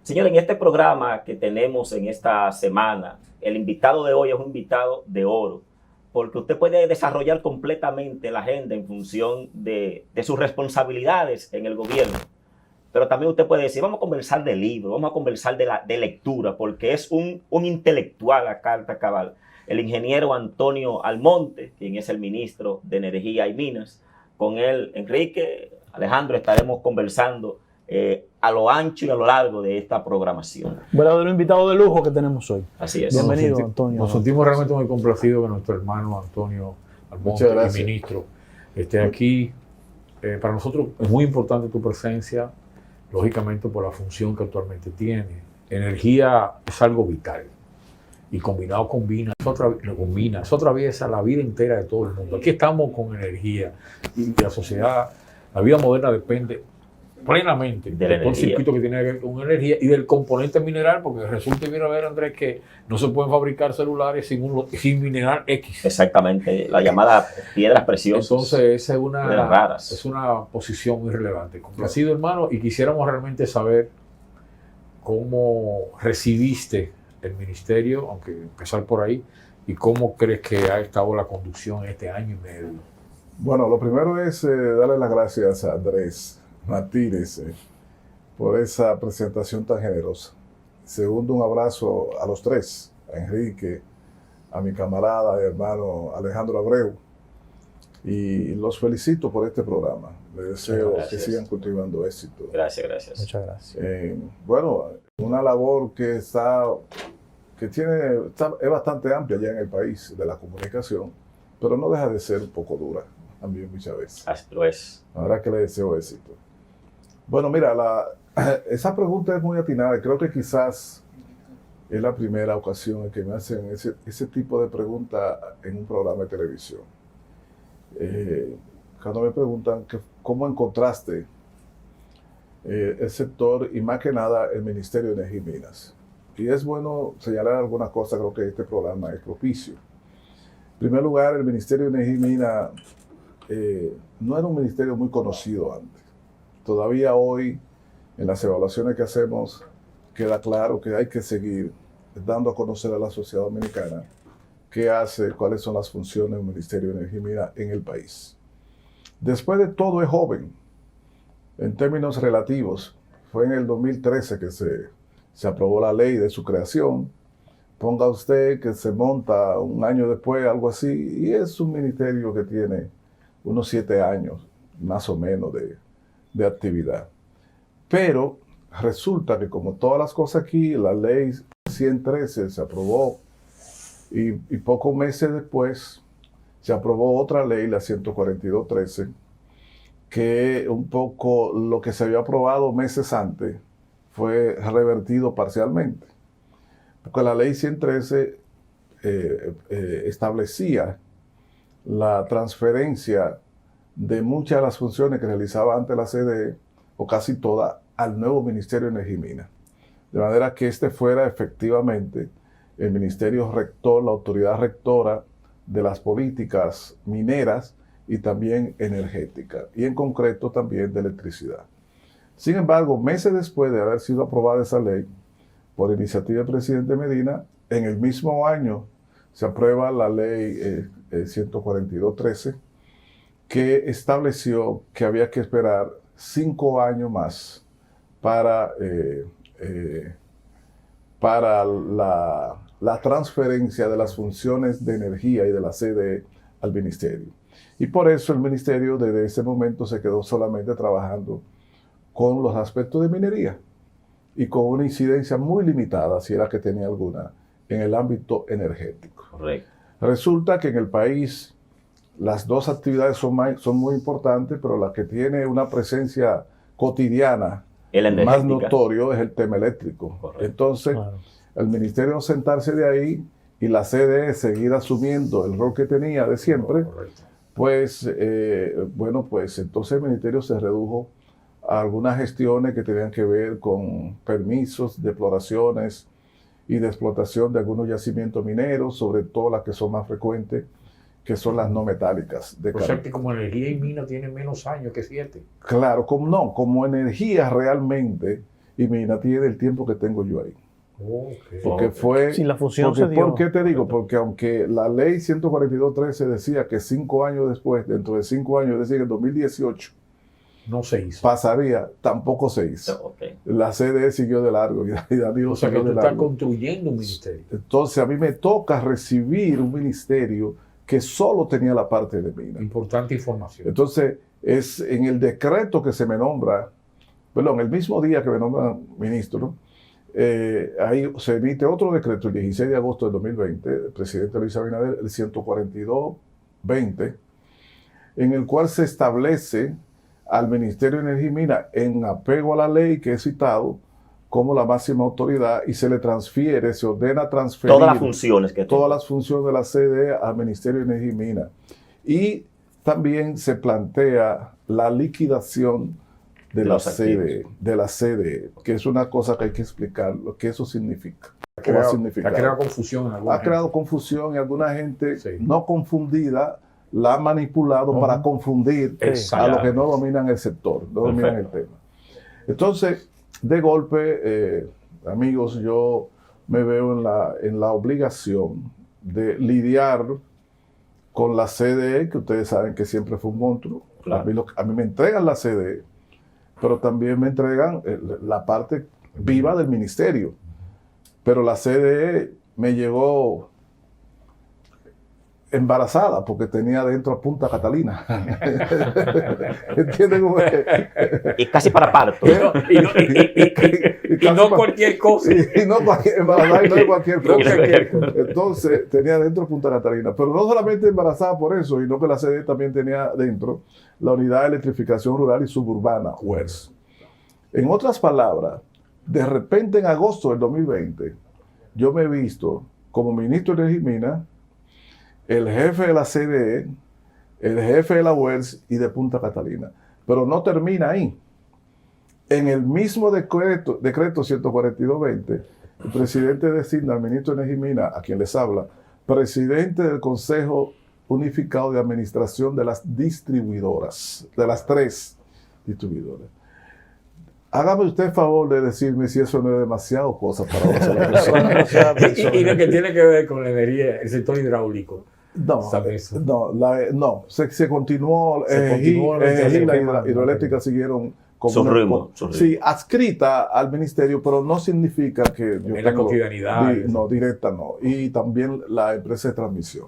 Señor, en este programa que tenemos en esta semana, el invitado de hoy es un invitado de oro, porque usted puede desarrollar completamente la agenda en función de sus responsabilidades en el gobierno. Pero también usted puede decir, vamos a conversar de libros, vamos a conversar de lectura, porque es un intelectual a carta cabal. El ingeniero Antonio Almonte, quien es el ministro de Energía y Minas. Con él, Enrique, Alejandro, estaremos conversando a lo ancho y a lo largo de esta programación. Verdadero invitado de lujo que tenemos hoy. Así es. Bienvenido, Antonio. Nos sentimos realmente muy complacidos que nuestro hermano Antonio Almonte, el ministro, esté aquí. Para nosotros es muy importante tu presencia, lógicamente por la función que actualmente tiene. Energía es algo vital y combinado eso atraviesa la vida entera de todo el mundo. Aquí estamos con energía y la sociedad, la vida moderna depende plenamente de todo el circuito que tiene que ver con energía y del componente mineral, porque resulta y viene a ver, Andrés, que no se pueden fabricar celulares sin mineral X. Exactamente, la llamada piedras preciosas. Entonces, esa es una posición muy relevante. Complacido, hermano, y quisiéramos realmente saber cómo recibiste el ministerio, aunque empezar por ahí, y cómo crees que ha estado la conducción este año y medio. Bueno, lo primero es darle las gracias a Andrés Martínez por esa presentación tan generosa. Segundo, un abrazo a los tres, a Enrique, a mi camarada y hermano Alejandro Abreu, y los felicito por este programa. Les deseo que sigan cultivando éxito. Gracias, gracias. Muchas gracias. Bueno, una labor que es bastante amplia ya en el país de la comunicación, pero no deja de ser un poco dura también muchas veces. Así lo es. Ahora que le deseo éxito. Bueno, mira, esa pregunta es muy atinada. Creo que quizás es la primera ocasión en que me hacen ese tipo de pregunta en un programa de televisión. Cuando me preguntan cómo encontraste el sector y más que nada el Ministerio de Energía y Minas. Y es bueno señalar algunas cosas, creo que este programa es propicio. En primer lugar, el Ministerio de Energía y Minas no era un ministerio muy conocido antes. Todavía hoy, en las evaluaciones que hacemos, queda claro que hay que seguir dando a conocer a la sociedad dominicana qué hace, cuáles son las funciones del Ministerio de Energía y Minas en el país. Después de todo es joven, en términos relativos. Fue en el 2013 que se aprobó la ley de su creación. Ponga usted que se monta un año después, algo así, y es un ministerio que tiene unos 7 años, más o menos, de actividad. Pero resulta que como todas las cosas aquí, la ley 113 se aprobó y pocos meses después se aprobó otra ley, la 142.13, que un poco lo que se había aprobado meses antes fue revertido parcialmente. Porque la ley 113 establecía la transferencia de muchas de las funciones que realizaba antes la CDE, o casi todas, al nuevo Ministerio de Energía y Minas. De manera que este fuera efectivamente el ministerio rector, la autoridad rectora de las políticas mineras y también energéticas, y en concreto también de electricidad. Sin embargo, meses después de haber sido aprobada esa ley, por iniciativa del presidente Medina, en el mismo año se aprueba la ley 142.13, que estableció que había que esperar 5 años más para la transferencia de las funciones de energía y de la CDE al ministerio. Y por eso el ministerio desde ese momento se quedó solamente trabajando con los aspectos de minería y con una incidencia muy limitada, si era que tenía alguna, en el ámbito energético. Correcto. Resulta que en el país las dos actividades son muy importantes, pero la que tiene una presencia cotidiana más notorio es el tema eléctrico. Correcto. Entonces, claro, el ministerio sentarse de ahí y la CDE seguir asumiendo el rol que tenía de siempre, pues, bueno, pues entonces el ministerio se redujo a algunas gestiones que tenían que ver con permisos de exploraciones y de explotación de algunos yacimientos mineros, sobre todo las que son más frecuentes, que son las no metálicas. O sea que como energía y mina tiene menos años que 7. Claro, como energía realmente, y Mina tiene el tiempo que tengo yo ahí. Okay. Porque fue... Sí, la fusión porque, se dio. ¿por qué te digo? Porque aunque la ley 142.13 decía que 5 años después, dentro de 5 años, es decir, en 2018, no se hizo. pasaría, tampoco se hizo. Okay. La CDE siguió de largo y Danilo O sea que siguió tú de estás largo. construyendo un ministerio. Entonces a mí me toca recibir un ministerio que solo tenía la parte de Mina. Importante información. Entonces es en el decreto que se me nombra, perdón, el mismo día que me nombran ministro, ahí se emite otro decreto el 16 de agosto de 2020, el presidente Luis Abinader, el 142-20, en el cual se establece al Ministerio de Energía y Minas en apego a la ley que he citado como la máxima autoridad y se le transfiere, se ordena transferir todas las funciones que todas tiene. las funciones de la CDE al Ministerio de Energía y Minas. Y también se plantea la liquidación de la CDE, que es una cosa que hay que explicar lo que eso significa. Ha creado confusión en alguna Ha creado confusión y alguna gente Sí. no confundida la ha manipulado para confundir a los que no dominan el sector, no dominan el tema. Entonces, de golpe, amigos, yo me veo en la obligación de lidiar con la CDE, que ustedes saben que siempre fue un monstruo. Claro. A mí me entregan la CDE, pero también me entregan la parte viva del ministerio. Pero la CDE me llegó embarazada porque tenía dentro a Punta Catalina. ¿Entienden cómo es? Y casi para parto. y no cualquier cosa. Y no embarazada y no de cualquier cosa. Entonces tenía dentro Punta Catalina. Pero no solamente embarazada por eso, sino que la CDE también tenía dentro la Unidad de Electrificación Rural y Suburbana, UERS. En otras palabras, de repente en agosto del 2020, yo me he visto como ministro de Energía y Minas, el jefe de la CDE, el jefe de la UERS y de Punta Catalina. Pero no termina ahí. En el mismo decreto 142-20, el presidente designa al ministro de Energía y Minas, a quien les habla, presidente del Consejo Unificado de Administración de las distribuidoras, de las 3 distribuidoras. Hágame usted el favor de decirme si eso no es demasiado cosa para una sola persona. y lo que tiene que ver con la energía, el sector hidráulico. No, se continuó. Y la hidroeléctrica siguieron su ritmo. Sí, adscrita al ministerio, pero no significa que yo en la cotidianidad. No, directa no. Y también la empresa de transmisión.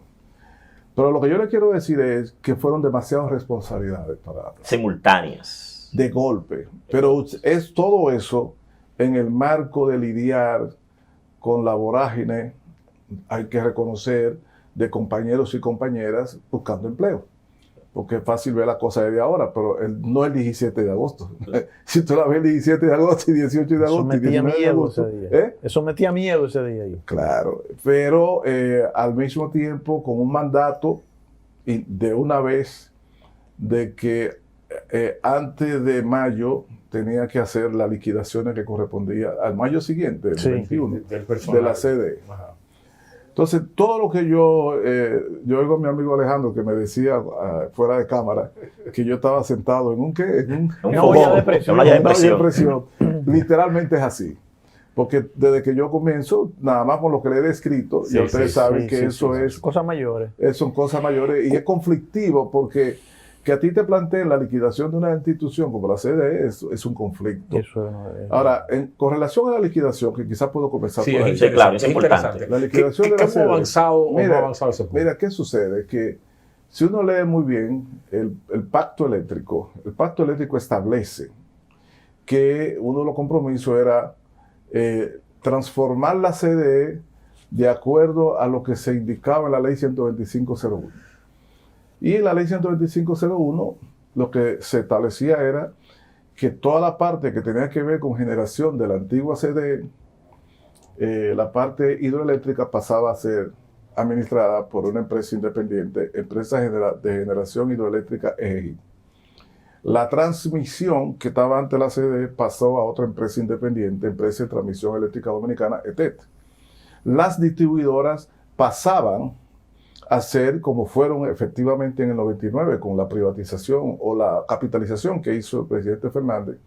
Pero lo que yo le quiero decir es que fueron demasiadas responsabilidades para simultáneas. De golpe. Pero es todo eso en el marco de lidiar con la vorágine, hay que reconocer, de compañeros y compañeras buscando empleo. Porque es fácil ver la cosa desde ahora, pero no el 17 de agosto. Si tú la ves el 17 de agosto y 18 de agosto y 19 de agosto. Eso metía miedo ese día ahí. Claro, pero al mismo tiempo con un mandato y de una vez de que antes de mayo tenía que hacer las liquidaciones que correspondía al mayo siguiente, el 21, de la CDE. Ajá. Entonces, todo lo que yo oigo a mi amigo Alejandro que me decía fuera de cámara que yo estaba sentado en una olla de presión. Literalmente es así. Porque desde que yo comienzo, nada más con lo que le he descrito, ya ustedes saben que eso es... Cosas mayores. Son cosas mayores y es conflictivo porque que a ti te planteen la liquidación de una institución como la CDE es un conflicto. Ahora, con relación a la liquidación, que quizás puedo comenzar por ahí. Sí, claro, es importante. La liquidación de la CDE. ¿Cómo ha avanzado ese punto? Mira, ¿qué sucede? Que si uno lee muy bien el pacto eléctrico establece que uno de los compromisos era transformar la CDE de acuerdo a lo que se indicaba en la ley 125.01. Y en la ley 125.01 lo que se establecía era que toda la parte que tenía que ver con generación de la antigua CDE, la parte hidroeléctrica pasaba a ser administrada por una empresa independiente, Empresa de Generación Hidroeléctrica EGI. La transmisión que estaba ante la CDE pasó a otra empresa independiente, Empresa de Transmisión Eléctrica Dominicana, ETET. Las distribuidoras pasaban a ser como fueron efectivamente en el 99 con la privatización o la capitalización que hizo el presidente Fernández,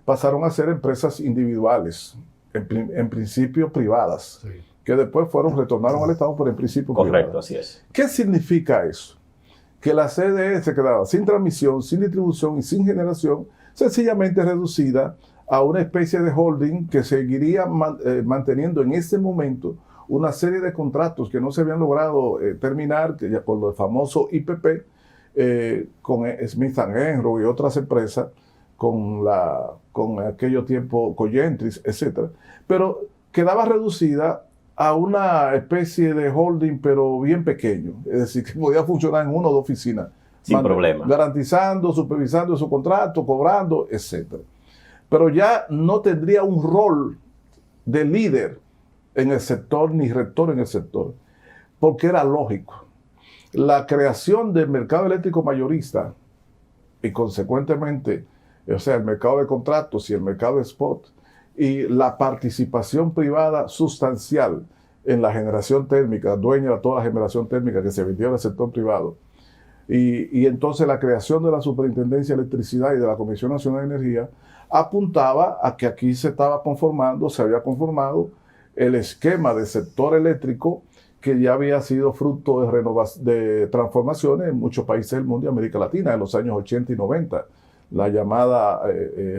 pasaron a ser empresas individuales, en principio privadas, Sí. que después retornaron al Estado, pero en principio Correcto, privadas. así es. ¿Qué significa eso? Que la CDE se quedaba sin transmisión, sin distribución y sin generación, sencillamente reducida a una especie de holding que seguiría manteniendo en ese momento una serie de contratos que no se habían logrado terminar, que ya por lo famoso IPP, con Smith & Enro y otras empresas, con aquello tiempo Coyentris, etc. Pero quedaba reducida a una especie de holding, pero bien pequeño. Es decir, que podía funcionar en una o dos oficinas. Sin problema. Garantizando, supervisando su contrato, cobrando, etc. Pero ya no tendría un rol de líder en el sector, ni rector en el sector, porque era lógico. La creación del mercado eléctrico mayorista y consecuentemente, o sea, el mercado de contratos y el mercado de spot, y la participación privada sustancial en la generación térmica, dueña de toda la generación térmica que se vendió en el sector privado, y entonces la creación de la Superintendencia de Electricidad y de la Comisión Nacional de Energía apuntaba a que aquí se había conformado el esquema del sector eléctrico que ya había sido fruto de transformaciones en muchos países del mundo y América Latina en los años 80 y 90. La llamada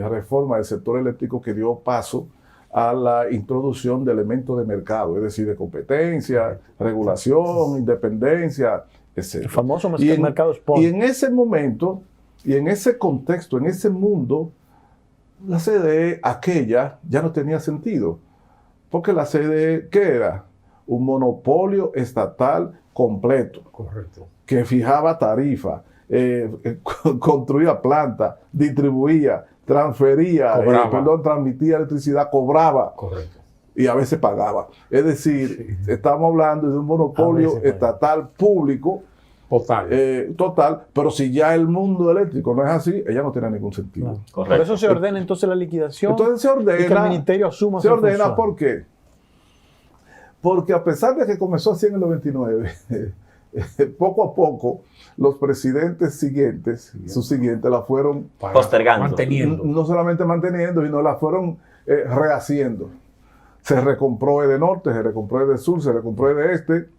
reforma del sector eléctrico que dio paso a la introducción de elementos de mercado, es decir, de competencia, regulación, independencia, etc. El famoso Y mercado spot. Y en ese momento, y en ese contexto, en ese mundo, la CDE aquella ya no tenía sentido. Porque la CDE, ¿qué era? Un monopolio estatal completo. Correcto. Que fijaba tarifa, construía planta, distribuía, transfería, transmitía electricidad, cobraba. Correcto. Y a veces pagaba. Es decir, estamos hablando de un monopolio estatal público total, pero si ya el mundo eléctrico no es así, ella no tiene ningún sentido. Claro. Correcto. Por eso se ordena entonces la liquidación. Entonces se ordena. Y que el ministerio asuma Se su ordena, función. ¿por qué? Porque a pesar de que comenzó así en el 99, poco a poco los presidentes siguientes, sus siguientes, la fueron postergando. Manteniendo. no solamente manteniendo, sino la fueron rehaciendo. Se recompro Edenorte, se recompro Edesur, se recompro Edeste,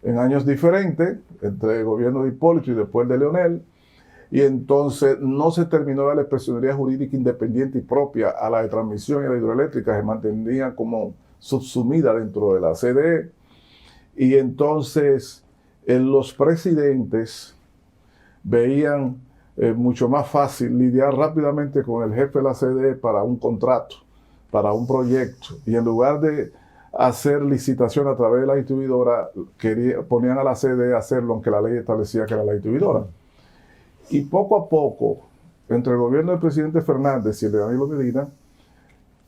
en años diferentes, entre el gobierno de Hipólito y después de Leonel, y entonces no se terminó la personería jurídica independiente y propia a la de transmisión y a la hidroeléctrica, se mantenía como subsumida dentro de la CDE, y entonces los presidentes veían mucho más fácil lidiar rápidamente con el jefe de la CDE para un contrato, para un proyecto, y en lugar de hacer licitación a través de la distribuidora, ponían a la CDE a hacerlo, aunque la ley establecía que era la distribuidora. Y poco a poco, entre el gobierno del presidente Fernández y el de Danilo Medina,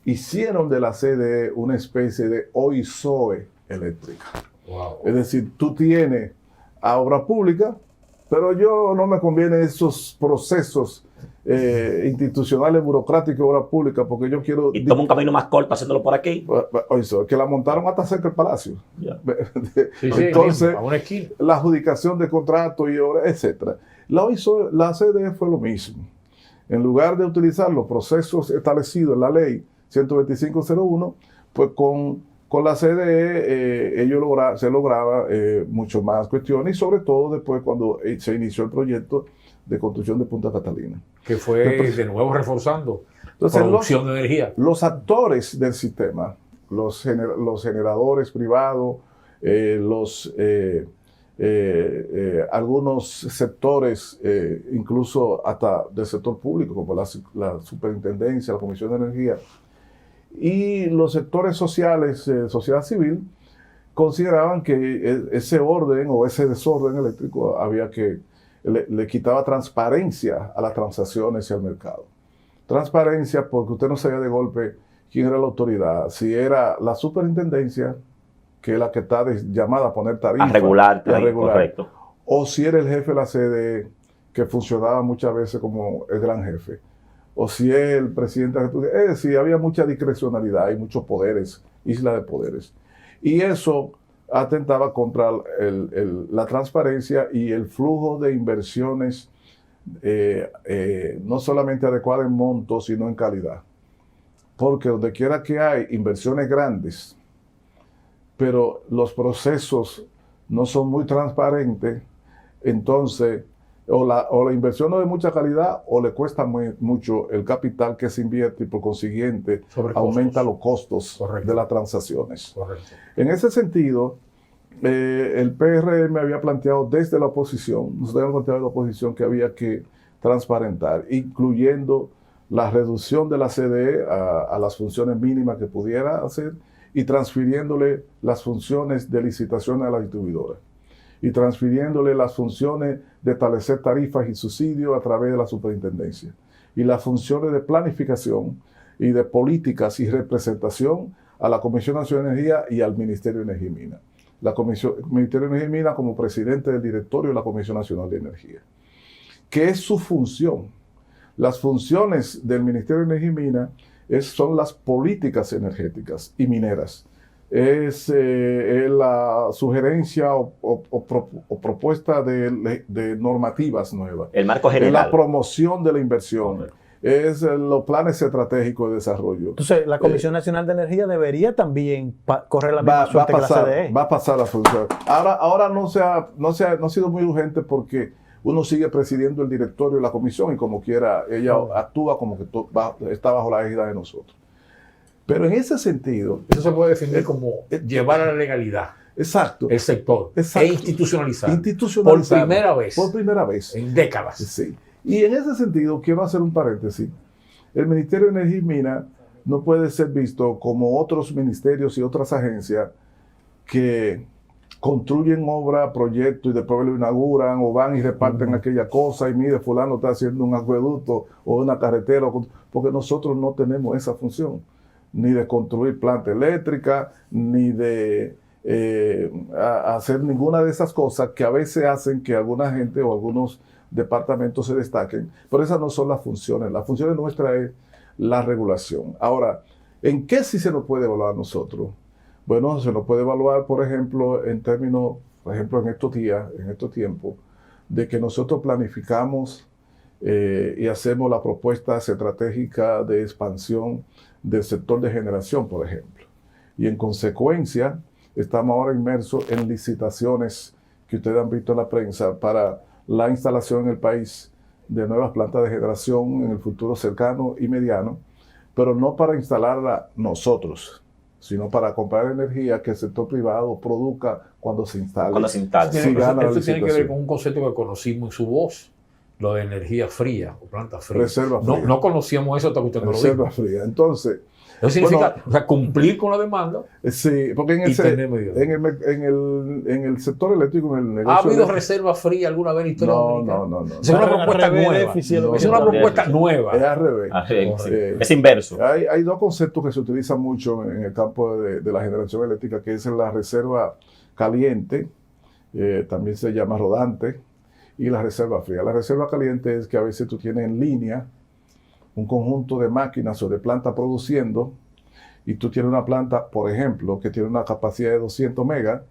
hicieron de la CDE una especie de OISOE eléctrica. Wow. Es decir, tú tienes a obra pública, pero yo no me conviene esos procesos institucionales, burocráticos de obra pública, porque yo quiero... Y toma un camino más corto haciéndolo por aquí. OISOE, que la montaron hasta cerca del Palacio. Ya. Entonces, a una esquina. la adjudicación de contratos y obras, etc. La CDE fue lo mismo. En lugar de utilizar los procesos establecidos en la ley 125.01, pues con la CDE se lograba mucho más cuestiones, y sobre todo después cuando se inició el proyecto de construcción de Punta Catalina. Que fue de nuevo reforzando producción de energía. Los actores del sistema, los generadores privados, algunos sectores, incluso hasta del sector público, como la Superintendencia, la Comisión de Energía, y los sectores sociales, sociedad civil, consideraban que ese orden o ese desorden eléctrico le quitaba transparencia a las transacciones y al mercado. Transparencia porque usted no sabía de golpe quién era la autoridad, si era la superintendencia, que es la que está llamada a poner tarifas, A regular, correcto. o si era el jefe de la CDE, que funcionaba muchas veces como el gran jefe, o si es el presidente de la República. Es decir, había mucha discrecionalidad y muchos poderes, isla de poderes. Y eso atentaba contra la transparencia y el flujo de inversiones no solamente adecuadas en monto, sino en calidad. porque donde quiera que hay inversiones grandes, pero los procesos no son muy transparentes, entonces o la inversión no es de mucha calidad o le cuesta mucho el capital que se invierte y por consiguiente aumenta los costos de las transacciones. Correcto. En ese sentido, el PRM había planteado desde la oposición, nosotros habíamos planteado en la oposición que había que transparentar, incluyendo la reducción de la CDE a las funciones mínimas que pudiera hacer y transfiriéndole las funciones de licitación a la distribuidora y transfiriéndole las funciones de establecer tarifas y subsidios a través de la superintendencia y las funciones de planificación y de políticas y representación a la Comisión Nacional de Energía y al Ministerio de Energía y Minas. El Ministerio de Energía y Minas como presidente del directorio de la Comisión Nacional de Energía. ¿Qué es su función? Las funciones del Ministerio de Energía y Minas son las políticas energéticas y mineras. Es la sugerencia o propuesta de normativas nuevas. El marco general. Es la promoción de la inversión. Es los planes estratégicos de desarrollo. Entonces, la Comisión Nacional de Energía debería también correr la misma suerte que la CDE. Va a pasar la función. Ahora no ha sido muy urgente porque uno sigue presidiendo el directorio de la comisión y como quiera, ella actúa como que está bajo la égida de nosotros. Pero en ese sentido... Eso se puede definir como llevar a la legalidad. Exacto. El sector. Exacto. E institucionalizar. Institucionalizar. Por primera vez. Por primera vez. En décadas. Sí. Y en ese sentido, quiero hacer un paréntesis. El Ministerio de Energía y Minas no puede ser visto como otros ministerios y otras agencias que construyen obra, proyectos y después lo inauguran o van y reparten aquella cosa y mire, fulano está haciendo un acueducto o una carretera, porque nosotros no tenemos esa función, ni de construir planta eléctrica, ni de hacer ninguna de esas cosas que a veces hacen que alguna gente o algunos departamentos se destaquen, pero esas no son las funciones. La función nuestra es la regulación. Ahora, ¿en qué sí se nos puede evaluar nosotros? Bueno, se nos puede evaluar, por ejemplo, en términos, por ejemplo, en estos días, en estos tiempos, de que nosotros planificamos y hacemos la propuesta estratégica de expansión del sector de generación, por ejemplo. Y en consecuencia, estamos ahora inmersos en licitaciones que ustedes han visto en la prensa para la instalación en el país de nuevas plantas de generación en el futuro cercano y mediano, pero no para instalarla nosotros, sino para comprar energía que el sector privado produzca cuando se instale. Cuando se instale. Esto tiene que ver con un concepto que conocimos en su voz, lo de energía fría o planta fría. Reserva fría. No conocíamos eso hasta que usted nos lo dijo. Reserva fría. Entonces, eso significa cumplir con la demanda. Sí, porque en el sector eléctrico, en el negocio. ¿Ha habido eléctrico, reserva fría alguna vez en la historia dominicana? No. Es una propuesta nueva. Es una propuesta nueva. Es al revés. Es inverso. Hay dos conceptos que se utilizan mucho en el campo de la generación eléctrica, que es la reserva caliente, también se llama rodante, y la reserva fría. La reserva caliente es que a veces tú tienes en línea un conjunto de máquinas o de plantas produciendo, y tú tienes una planta, por ejemplo, que tiene una capacidad de 200 megas,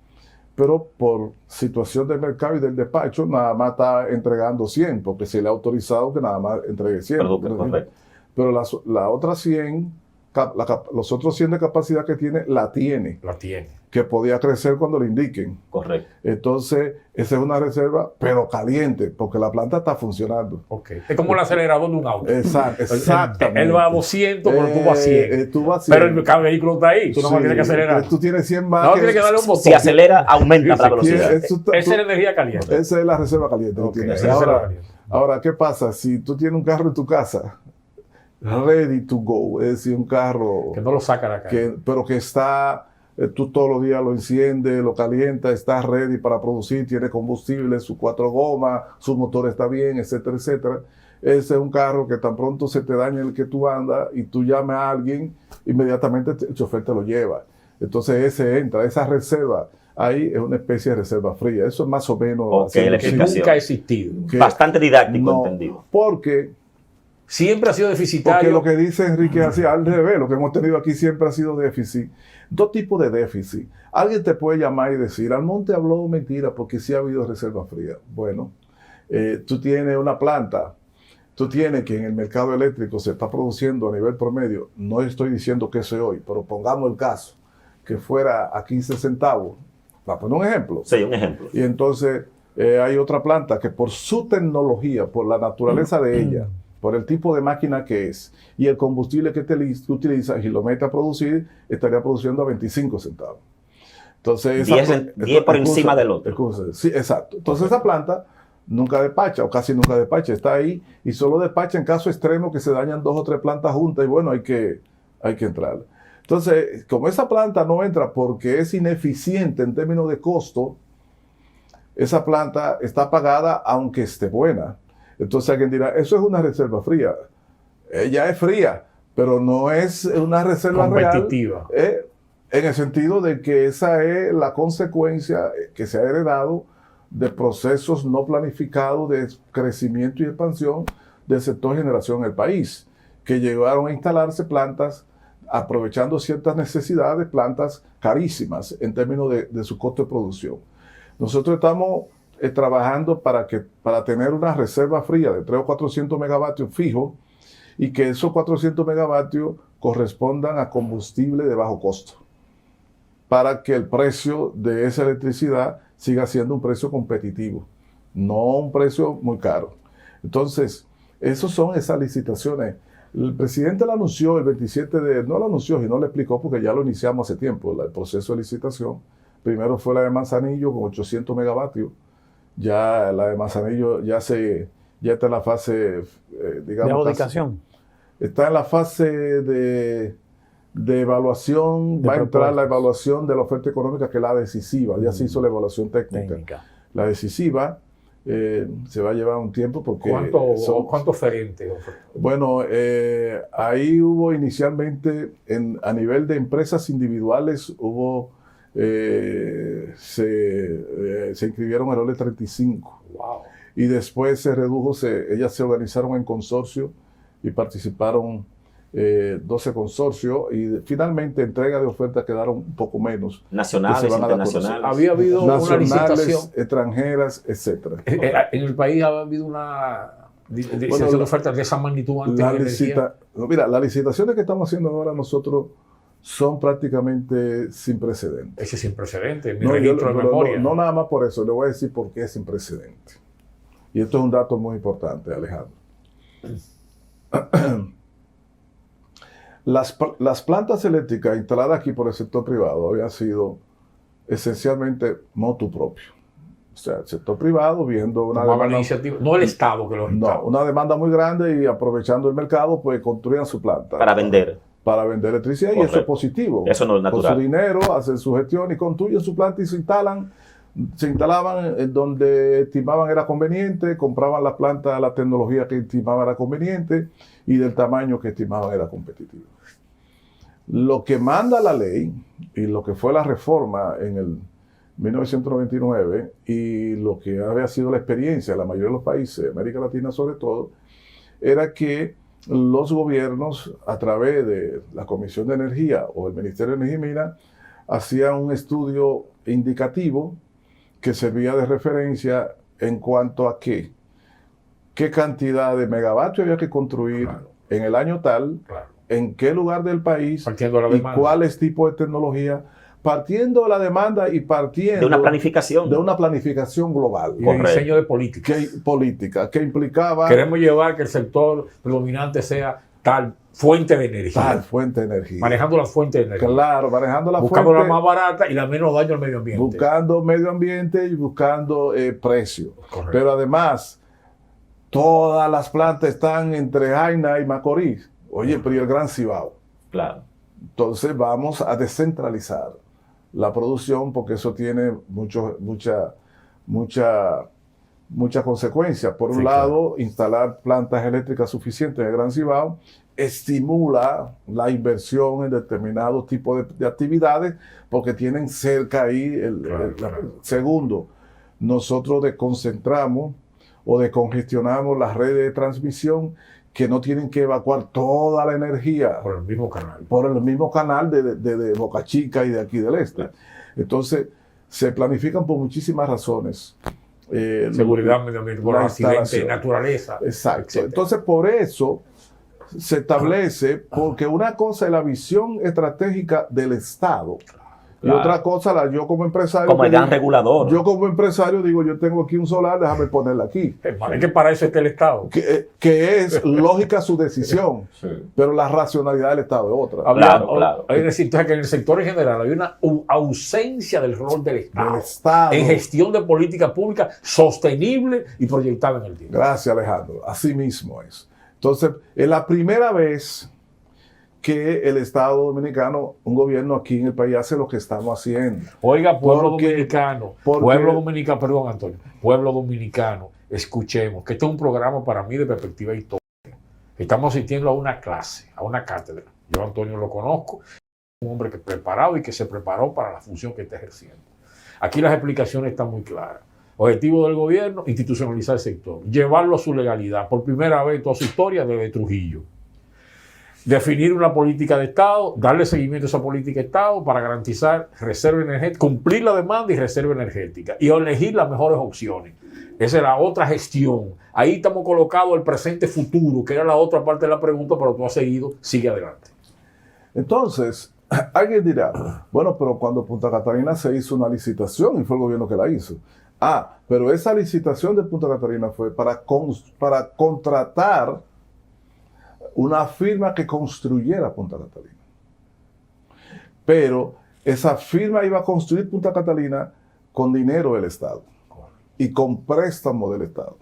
pero por situación del mercado y del despacho, nada más está entregando 100, porque se le ha autorizado que nada más entregue 100. Pero las otras 100, los otros 100 de capacidad que tiene, la tiene. Que podía crecer cuando le indiquen. Correcto. Entonces, esa es una reserva, pero caliente, porque la planta está funcionando. Okay. Es como el acelerador de un auto. Exactamente. Él va a 200, pero tú vas a 100. Tú vas a 100. Pero el vehículo está ahí, tú no tienes que acelerar. Tú tienes 100 más. No, tienes que darle un botón. Si acelera, aumenta la velocidad. Esa es la energía caliente. Esa es la reserva caliente. Ahora, ¿qué pasa? Si tú tienes un carro en tu casa, ready to go, es decir, un carro que no lo saca a la calle, pero que está, tú todos los días lo enciendes, lo calientas, está ready para producir, tiene combustible, sus 4 gomas, su motor está bien, etcétera, etcétera. Ese es un carro que tan pronto se te daña el que tú andas y tú llamas a alguien, inmediatamente el chofer te lo lleva. Entonces ese entra, esa reserva, ahí es una especie de reserva fría. Eso es más o menos la que nunca ha existido. Bastante didáctico, entendido. Porque siempre ha sido deficitario. Porque lo que dice Enrique así, al revés, lo que hemos tenido aquí siempre ha sido déficit. Dos tipos de déficit. Alguien te puede llamar y decir, Almonte habló mentira porque sí ha habido reserva fría. Bueno, tú tienes una planta, tú tienes que en el mercado eléctrico se está produciendo a nivel promedio, no estoy diciendo que eso es hoy, pero pongamos el caso, que fuera a 15 centavos, para poner un ejemplo. Sí, un ejemplo. Y entonces hay otra planta que por su tecnología, por la naturaleza de ella, por el tipo de máquina que es y el combustible que utiliza y lo mete a producir, estaría produciendo a 25 centavos. Entonces, 10 por encima del otro. Sí, exacto. Entonces esa planta nunca despacha o casi nunca despacha, está ahí y solo despacha en caso extremo que se dañan 2 o 3 plantas juntas y bueno, hay que entrar. Entonces, como esa planta no entra porque es ineficiente en términos de costo, esa planta está pagada aunque esté buena. Entonces alguien dirá, eso es una reserva fría. Ella es fría, pero no es una reserva competitiva. Real, en el sentido de que esa es la consecuencia que se ha heredado de procesos no planificados de crecimiento y expansión del sector generación en el país, que llegaron a instalarse plantas aprovechando ciertas necesidades, plantas carísimas en términos de su costo de producción. Nosotros estamos trabajando para tener una reserva fría de 300 o 400 megavatios fijos y que esos 400 megavatios correspondan a combustible de bajo costo, para que el precio de esa electricidad siga siendo un precio competitivo, no un precio muy caro. Entonces, esas licitaciones. El presidente lo anunció el 27 no lo anunció, sino lo explicó porque ya lo iniciamos hace tiempo, el proceso de licitación. Primero fue la de Manzanillo con 800 megavatios. Ya la de Manzanillo ya está en la fase, digamos... ¿De adjudicación? Está en la fase de evaluación, va a entrar la evaluación de la oferta económica, que es la decisiva. Ya se hizo la evaluación técnica. La decisiva se va a llevar un tiempo porque... ¿Cuánto oferente? Bueno, ahí hubo inicialmente, a nivel de empresas individuales, se inscribieron alrededor de 35. Wow. Y después se redujo, ellas se organizaron en consorcio y participaron 12 consorcios y finalmente entrega de ofertas quedaron un poco menos. Nacionales, internacionales. Había habido una licitación. Extranjeras, etcétera. En el país había habido una licitación de ofertas de esa magnitud antes mira, las licitaciones que estamos haciendo ahora nosotros son prácticamente sin precedentes. Ese es sin precedentes, mi registro de memoria. No nada más por eso, le voy a decir por qué es sin precedente. Y esto es un dato muy importante, Alejandro. Las plantas eléctricas instaladas aquí por el sector privado habían sido esencialmente motu propio. O sea, el sector privado viendo una demanda, iniciativa, no el Estado que lo instala. No, una demanda muy grande y aprovechando el mercado, pues construían su planta. Para vender. Para vender electricidad. Correcto. Y eso es positivo. Eso no es natural. Con su dinero, hacen su gestión y construyen su planta y se instalaban en donde estimaban era conveniente, compraban la planta, la tecnología que estimaban era conveniente y del tamaño que estimaban era competitivo. Lo que manda la ley y lo que fue la reforma en el 1999 y lo que había sido la experiencia de la mayoría de los países, de América Latina sobre todo, era que los gobiernos, a través de la Comisión de Energía o el Ministerio de Energía y Minas, hacían un estudio indicativo que servía de referencia en cuanto a qué cantidad de megavatios había que construir en el año tal, en qué lugar del país y cuáles tipos de tecnología, partiendo de la demanda y partiendo de una planificación. De una planificación global. Y de diseño de políticas. Que implicaba... Queremos llevar que el sector predominante sea tal fuente de energía. Tal fuente de energía. Manejando la fuente de energía. Claro, manejando la buscando fuente. La más barata y la menos daño al medio ambiente. Buscando medio ambiente y buscando precio. Correcto. Pero además, todas las plantas están entre Jaina y Macorís. Oye, pero ¿y el Gran Cibao? Claro. Entonces vamos a descentralizar la producción porque eso tiene muchas consecuencias. Por un lado, instalar plantas eléctricas suficientes en el Gran Cibao estimula la inversión en determinados tipos de actividades porque tienen cerca ahí Segundo, nosotros desconcentramos o descongestionamos las redes de transmisión que no tienen que evacuar toda la energía por el mismo canal. Por el mismo canal de Boca Chica y de aquí del este. Entonces, se planifican por muchísimas razones seguridad medioambiental, por la accidentes, instalación. naturaleza. Exacto. Etcétera. Entonces, por eso se establece, porque una cosa es la visión estratégica del Estado. Y Claro. otra cosa, yo como empresario. Como el que gran digo, regulador. Yo como empresario digo, yo tengo aquí un solar, déjame ponerla aquí. Es que para eso está el Estado. Que es lógica su decisión, pero la racionalidad del Estado es otra. Claro. Es decir, entonces, que en el sector en general hay una ausencia del rol del Estado, Del Estado. en gestión de política pública sostenible y proyectada en el tiempo. Gracias, Alejandro. Así mismo es. Entonces, es la primera vez que el Estado dominicano, un gobierno aquí en el país, hace lo que estamos haciendo. Oiga, pueblo Porque- dominicano, perdón, Antonio, pueblo dominicano, escuchemos que este es un programa para mí de perspectiva histórica. Estamos asistiendo a una clase, a una cátedra. Yo a Antonio lo conozco, es un hombre que es preparado y que se preparó para la función que está ejerciendo. Aquí las explicaciones están muy claras. Objetivo del gobierno, institucionalizar el sector, llevarlo a su legalidad, por primera vez en toda su historia desde Trujillo. Definir una política de Estado, darle seguimiento a esa política de Estado para garantizar reserva energética, cumplir la demanda y reserva energética y elegir las mejores opciones. Esa es la otra gestión. Ahí estamos colocados el presente futuro, que era la otra parte de la pregunta, pero tú has seguido, sigue adelante. Entonces, alguien dirá, bueno, pero cuando Punta Catalina se hizo una licitación y fue el gobierno que la hizo. Pero esa licitación de Punta Catalina fue para contratar una firma que construyera Punta Catalina. Pero esa firma iba a construir Punta Catalina con dinero del Estado y con préstamo del Estado.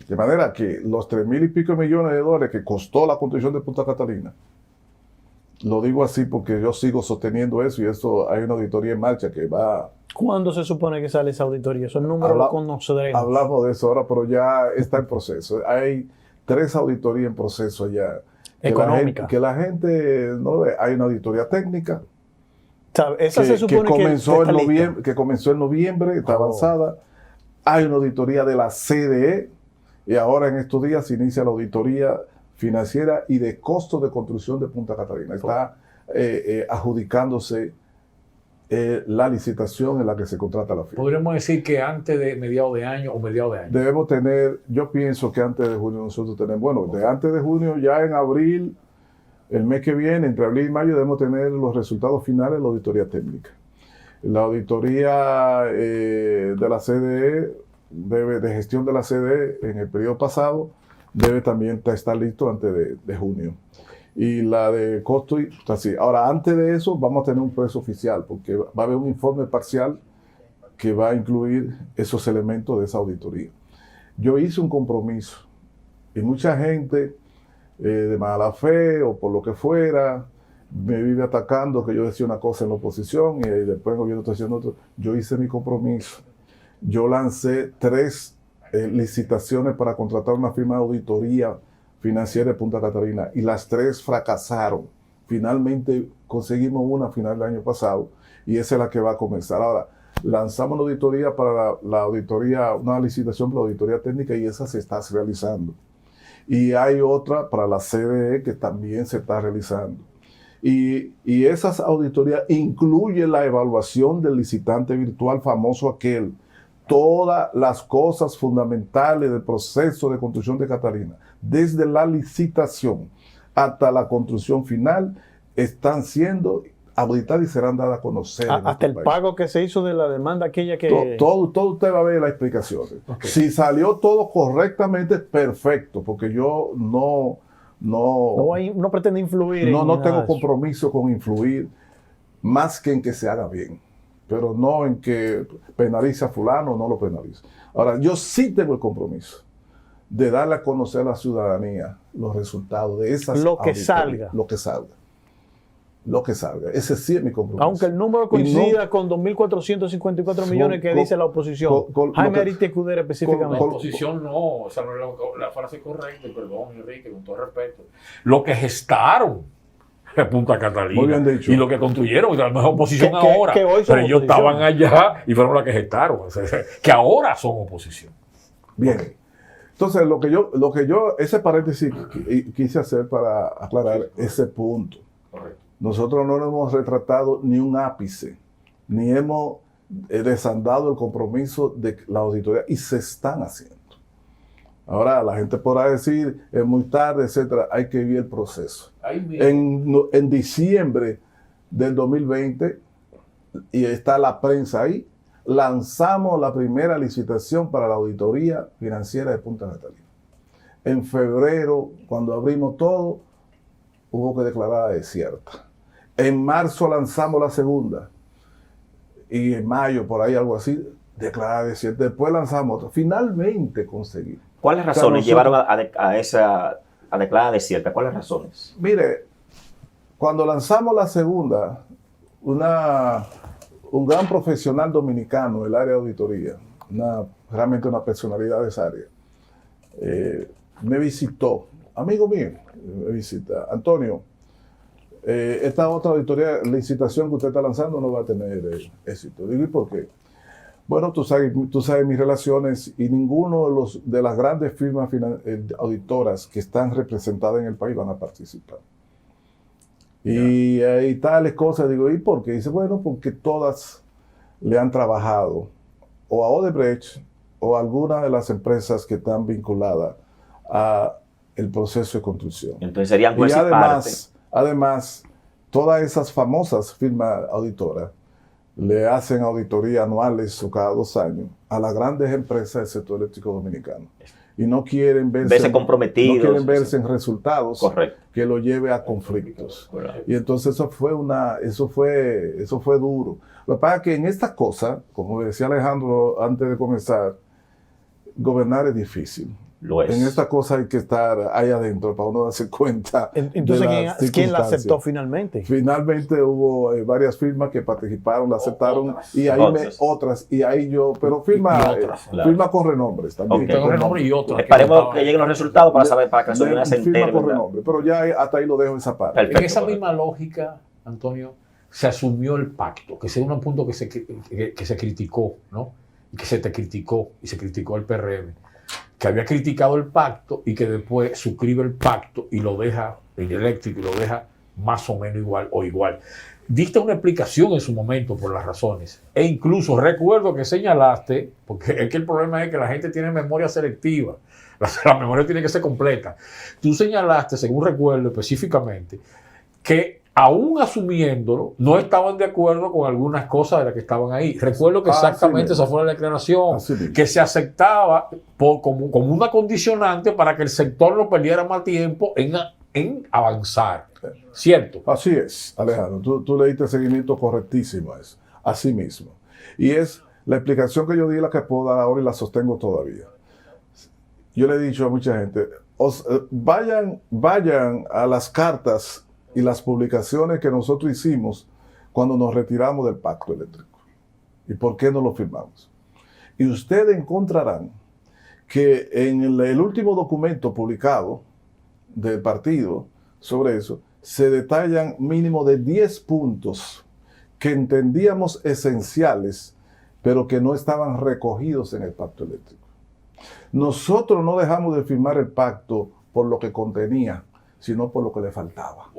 De manera que los 3,000 y pico millones de dólares que costó la construcción de Punta Catalina, lo digo así porque yo sigo sosteniendo eso y eso hay una auditoría en marcha que va. ¿Cuándo se supone que sale esa auditoría? Esos números los conoceremos. Hablamos de eso ahora, pero ya está en proceso. Hay 3 auditorías en proceso allá. Económica. Que la gente no lo ve. Hay una auditoría técnica. Esa se supone que comenzó está lista. que comenzó en noviembre, está avanzada. Hay una auditoría de la CDE y ahora en estos días se inicia la auditoría financiera y de costo de construcción de Punta Catalina. Está adjudicándose la licitación en la que se contrata la firma. Podríamos decir que antes de mediados de año o mediados de año. Debemos tener, yo pienso que antes de junio nosotros tenemos, bueno, de antes de junio ya en abril, el mes que viene, entre abril y mayo, debemos tener los resultados finales de la auditoría técnica. La auditoría de la CDE, de gestión de la CDE en el periodo pasado, debe también estar listo antes de junio. Y la de costo, así. Ahora, antes de eso, vamos a tener un precio oficial, porque va a haber un informe parcial que va a incluir esos elementos de esa auditoría. Yo hice un compromiso y mucha gente de mala fe o por lo que fuera me vive atacando que yo decía una cosa en la oposición y después el gobierno está haciendo otro. Yo hice mi compromiso. Yo lancé 3 licitaciones para contratar una firma de auditoría financiera de Punta Catalina y las 3 fracasaron. Finalmente conseguimos una a final del año pasado y esa es la que va a comenzar. Ahora, lanzamos una auditoría para la auditoría, una licitación para la auditoría técnica y esa se está realizando. Y hay otra para la CDE que también se está realizando. Y esas auditorías incluyen la evaluación del licitante virtual famoso aquel, todas las cosas fundamentales del proceso de construcción de Catalina, desde la licitación hasta la construcción final, están siendo auditadas y serán dadas a conocer. Hasta el pago que se hizo de la demanda aquella que... Todo usted va a ver las explicaciones. Okay. Si salió todo correctamente, perfecto, porque yo no pretendo influir. No tengo compromiso con influir, más que en que se haga bien, pero no en que penalice a fulano o no lo penalice. Ahora, yo sí tengo el compromiso de darle a conocer a la ciudadanía los resultados de esas Lo que salga. Lo que salga. Ese sí es mi compromiso. Aunque el número coincida con 2.454 millones que dice la oposición. Jaime Aristia Escudero específicamente. La oposición no, o sea, no es la frase correcta, perdón, Enrique, con todo respeto. Lo que gestaron en Punta Catalina. Muy bien dicho. Y lo que construyeron, la mejor oposición ahora. Pero ellos estaban allá y fueron las que gestaron. O sea, que ahora son oposición. Bien. Entonces, lo que yo, ese paréntesis quise hacer para aclarar ese punto. Correcto. Nosotros no nos hemos retratado ni un ápice, ni hemos desandado el compromiso de la auditoría y se están haciendo. Ahora la gente podrá decir, es muy tarde, etcétera, hay que vivir el proceso. En diciembre del 2020, y está la prensa ahí, lanzamos la primera licitación para la auditoría financiera de Punta Catalina. En febrero, cuando abrimos todo, hubo que declararla desierta. En marzo lanzamos la segunda. Y en mayo, por ahí algo así, declarada desierta. Después lanzamos otra. Finalmente conseguimos. ¿Cuáles razones llevaron a declarar desierta? ¿Cuáles razones? Mire, cuando lanzamos la segunda, un gran profesional dominicano del área de auditoría, realmente una personalidad de esa área, me visitó, amigo mío, me visita, Antonio, esta otra auditoría, la licitación que usted está lanzando no va a tener éxito. Digo, ¿y por qué? Bueno, tú sabes mis relaciones y ninguno de las grandes firmas auditoras que están representadas en el país van a participar. Y hay tales cosas, digo, ¿y por qué? Dice, bueno, porque todas le han trabajado o a Odebrecht o a alguna de las empresas que están vinculadas a el proceso de construcción. Entonces serían y además, todas esas famosas firmas auditoras le hacen auditorías anuales o cada 2 años a las grandes empresas del sector eléctrico dominicano. Y no quieren verse comprometidos. No quieren verse en resultados Correcto. que lo lleve a conflictos. Correcto. Y entonces eso fue duro. Lo que pasa es que en esta cosa, como decía Alejandro antes de comenzar, gobernar es difícil. Lo es. En esta cosa hay que estar ahí adentro para uno darse cuenta. Entonces, ¿quién la aceptó finalmente? Finalmente hubo varias firmas que participaron, la aceptaron, y ahí otras, y ahí yo, pero firma con renombres también. Okay. Con renombre y otras. Esperemos que lleguen los resultados para que la sociedad se entere. Firma con renombre, pero ya hasta ahí lo dejo esa parte. Perfecto, en esa misma lógica, Antonio, se asumió el pacto, que ese es un punto que se criticó, ¿no? Y que se criticó el PRM, que había criticado el pacto y que después suscribe el pacto y lo deja en eléctrico y lo deja más o menos igual. Diste una explicación en su momento por las razones e incluso recuerdo que señalaste, porque es que el problema es que la gente tiene memoria selectiva, la memoria tiene que ser completa. Tú señalaste, según recuerdo específicamente, que aún asumiéndolo, no estaban de acuerdo con algunas cosas de las que estaban ahí. Recuerdo que exactamente esa fue la declaración, que se aceptaba como una condicionante para que el sector no perdiera más tiempo en avanzar. ¿Cierto? Así es, Alejandro. Tú le diste seguimiento correctísimo a eso. Así mismo. Y es la explicación que yo di, la que puedo dar ahora y la sostengo todavía. Yo le he dicho a mucha gente, vayan a las cartas y las publicaciones que nosotros hicimos cuando nos retiramos del pacto eléctrico. ¿Y por qué no lo firmamos? Y ustedes encontrarán que en el último documento publicado del partido sobre eso, se detallan mínimo de 10 puntos que entendíamos esenciales, pero que no estaban recogidos en el pacto eléctrico. Nosotros no dejamos de firmar el pacto por lo que contenía, sino por lo que le faltaba.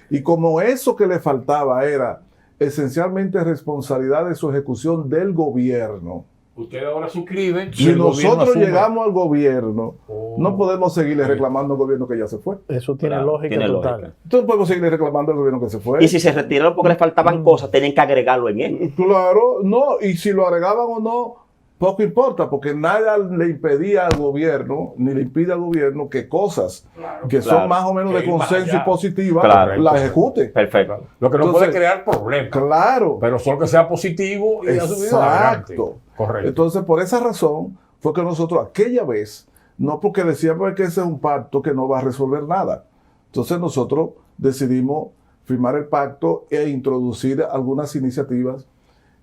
Y como eso que le faltaba era esencialmente responsabilidad de su ejecución del gobierno. Ustedes ahora suscriben. Si nosotros llegamos al gobierno, no podemos seguirle reclamando al gobierno que ya se fue. Eso tiene lógica total. Entonces podemos seguirle reclamando al gobierno que se fue. Y si se retiraron porque les faltaban cosas, tienen que agregarlo en él. Claro, no, y si lo agregaban o no, poco importa, porque nada le impedía al gobierno, ni le impide al gobierno que cosas que son más o menos de consenso y positivas, la ejecute. Perfecto. Lo que no puede crear problemas. Claro. Pero solo que sea positivo y asumido adelante. Correcto. Entonces, por esa razón, fue que nosotros aquella vez, no porque decíamos que ese es un pacto que no va a resolver nada. Entonces, nosotros decidimos firmar el pacto e introducir algunas iniciativas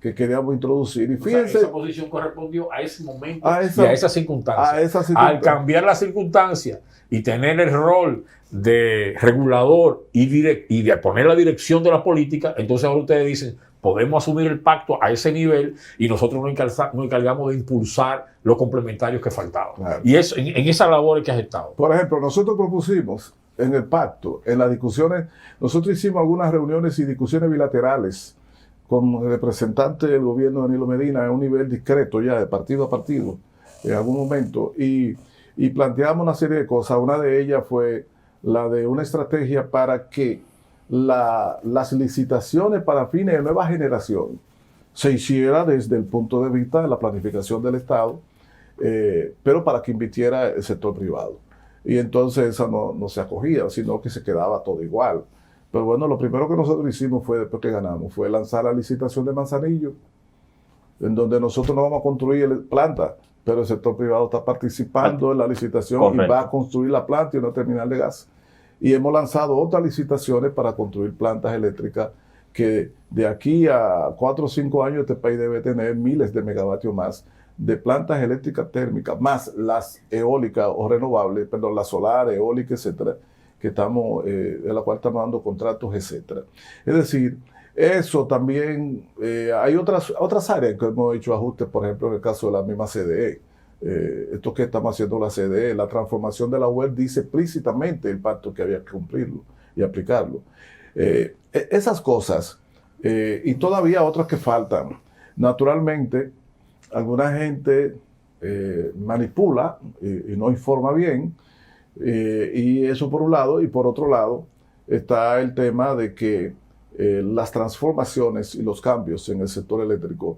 que queríamos introducir. Y fíjense, esa posición correspondió a ese momento y a esa circunstancia. Al cambiar la circunstancia y tener el rol de regulador y de poner la dirección de la política, entonces ahora ustedes dicen, podemos asumir el pacto a ese nivel y nosotros nos encargamos de impulsar los complementarios que faltaban. Claro. Y eso, en esa labor que has estado. Por ejemplo, nosotros propusimos en el pacto, en las discusiones, nosotros hicimos algunas reuniones y discusiones bilaterales con el representante del gobierno Danilo Medina a un nivel discreto ya, de partido a partido, en algún momento, y planteamos una serie de cosas. Una de ellas fue la de una estrategia para que las licitaciones para fines de nueva generación se hiciera desde el punto de vista de la planificación del Estado, pero para que invirtiera el sector privado. Y entonces esa no se acogía, sino que se quedaba todo igual. Pero bueno, lo primero que nosotros hicimos fue, después que ganamos, fue lanzar la licitación de Manzanillo, en donde nosotros no vamos a construir planta, pero el sector privado está participando en la licitación. Correcto. Y va a construir la planta y una terminal de gas. Y hemos lanzado otras licitaciones para construir plantas eléctricas que de aquí a 4 o 5 años este país debe tener miles de megavatios más de plantas eléctricas térmicas, más las eólicas o renovables, perdón, la solar, eólica, etcétera, que estamos, de la cual estamos dando contratos, etcétera. Es decir, eso también, hay otras áreas que hemos hecho ajustes, por ejemplo, en el caso de la misma CDE. Esto que estamos haciendo la CDE, la transformación de la web dice explícitamente el pacto que había que cumplirlo y aplicarlo. Esas cosas, y todavía otras que faltan. Naturalmente, alguna gente manipula y no informa bien, y eso por un lado, y por otro lado está el tema de que las transformaciones y los cambios en el sector eléctrico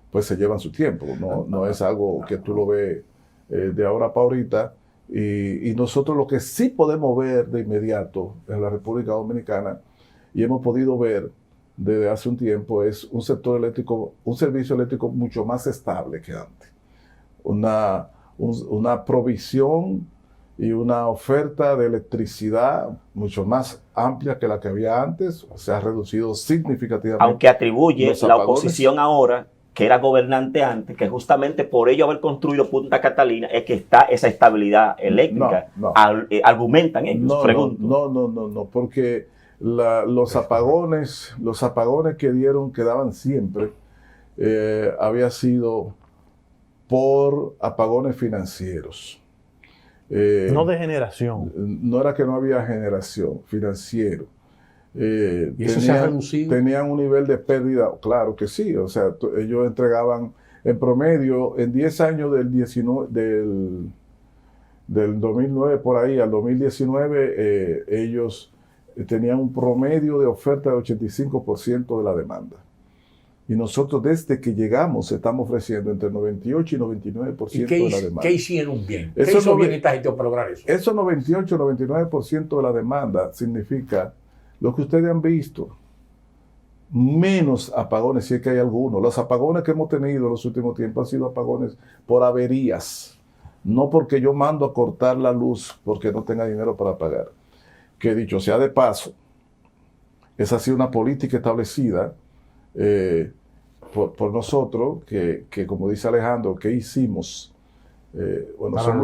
pues se llevan su tiempo, no es algo que tú lo ves de ahora para ahorita, y nosotros lo que sí podemos ver de inmediato en la República Dominicana, y hemos podido ver desde hace un tiempo, es un sector eléctrico, un servicio eléctrico mucho más estable que antes, una provisión y una oferta de electricidad mucho más amplia que la que había antes. Se ha reducido significativamente. Aunque atribuye la oposición ahora, que era gobernante antes, que justamente por ello haber construido Punta Catalina es que está esa estabilidad eléctrica. Argumentan ellos, pregunto. No, porque los apagones que daban siempre, había sido por apagones financieros. No de generación. No era que no había generación, financiero. ¿Y eso se ha reducido? Tenían un nivel de pérdida, claro que sí. O sea, ellos entregaban en promedio, en 10 años del 2009 por ahí al 2019, ellos tenían un promedio de oferta de 85% de la demanda. Y nosotros desde que llegamos estamos ofreciendo entre 98 y 99% de la demanda. ¿Qué hicieron bien? ¿Qué hizo bien esta gente para lograr eso? Eso 98 99% de la demanda significa lo que ustedes han visto. Menos apagones, si es que hay algunos. Los apagones que hemos tenido en los últimos tiempos han sido apagones por averías. No porque yo mando a cortar la luz porque no tenga dinero para pagar. Que dicho sea de paso, esa ha sido una política establecida por nosotros, que como dice Alejandro, ¿qué hicimos? Bueno, son